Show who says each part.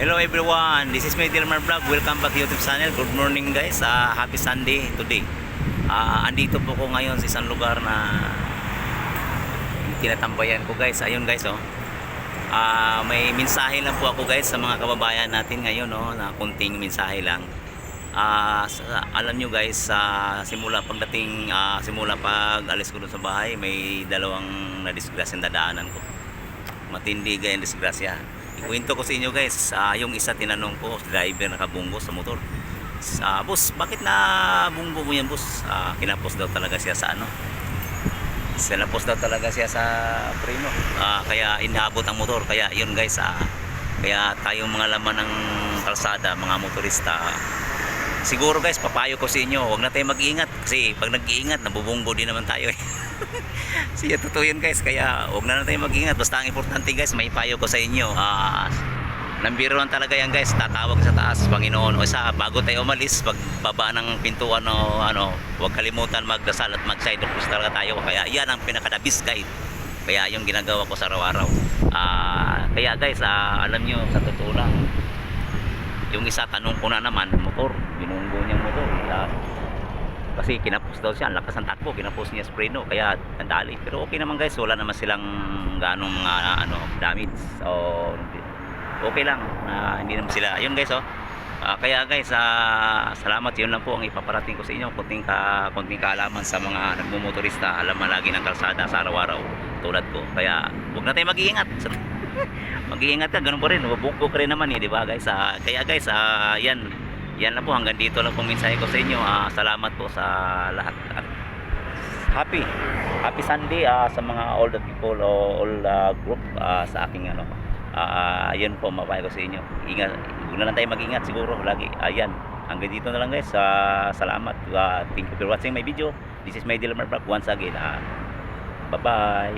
Speaker 1: Hello everyone, this is my Dilmar Vlog. Welcome back to YouTube channel. Good morning guys, happy Sunday today. Andito po ko ngayon sa isang lugar na tinatambayan ko guys. Ayun guys may mensahe lang po ako guys sa mga kababayan natin ngayon na kunting mensahe lang. Alam nyo guys, simula pag alis ko dun sa bahay, may dalawang na-disgrasya dadaanan ko. Matindi ganyan disgrasya. Ikwento ko sa inyo guys, yung isa tinanong ko, driver nakabunggo sa motor. Boss, bakit na bunggo mo yan boss? Kinapos daw talaga siya sa Kinapos daw talaga siya sa preno. Kaya inabot ang motor. Kaya yun guys, kaya tayong mga laman ng kalsada, mga motorista, siguro guys, papayo ko sa inyo, huwag na tayo mag-iingat. Kasi pag nag-iingat, nabubunggo din naman tayo. Siya totoo yun guys, kaya huwag na tayo mag-ingat. Basta ang importante guys, may payo ko sa inyo. Number 1 talaga yan guys, tatawag sa taas, Panginoon. O bago tayo umalis, pagbaba ng pintuan huwag kalimutan magdasal at mag-side of cross talaga tayo. Kaya yan ang pinaka-the-best guide. Kaya yung ginagawa ko sa araw-araw. Kaya guys, alam nyo, sa totoo lang, yung isa tanong ko na naman, motor, binunggo niyang motor. Kasi kinapos daw siya, ang lakas ng takbo, kinapos niya sa preno, kaya tandali. Pero okay naman guys, wala naman silang ganong mga damage. So okay lang, hindi naman sila. Ayun guys, kaya guys, salamat. Yun lang po ang ipaparating ko sa inyo, kunting kaalaman sa mga nagmumotorista, alam lagi ng kalsada sa araw-araw tulad ko. Kaya huwag na tayo mag-iingat. Mag-iingat ka, ganun pa rin, mabungko ka rin naman di ba guys? Kaya guys, yan lang po, hanggang dito lang po mensahe ko sa inyo. Salamat po sa lahat. Happy Sunday sa mga all the people, all group sa aking yan po, mapapayo ko sa inyo. Ingat, huwag na lang tayo mag-ingat siguro lagi. Ayan, hanggang dito na lang guys. Salamat. Thank you for watching my video. This is my Dilmar Vlog once again. Bye bye.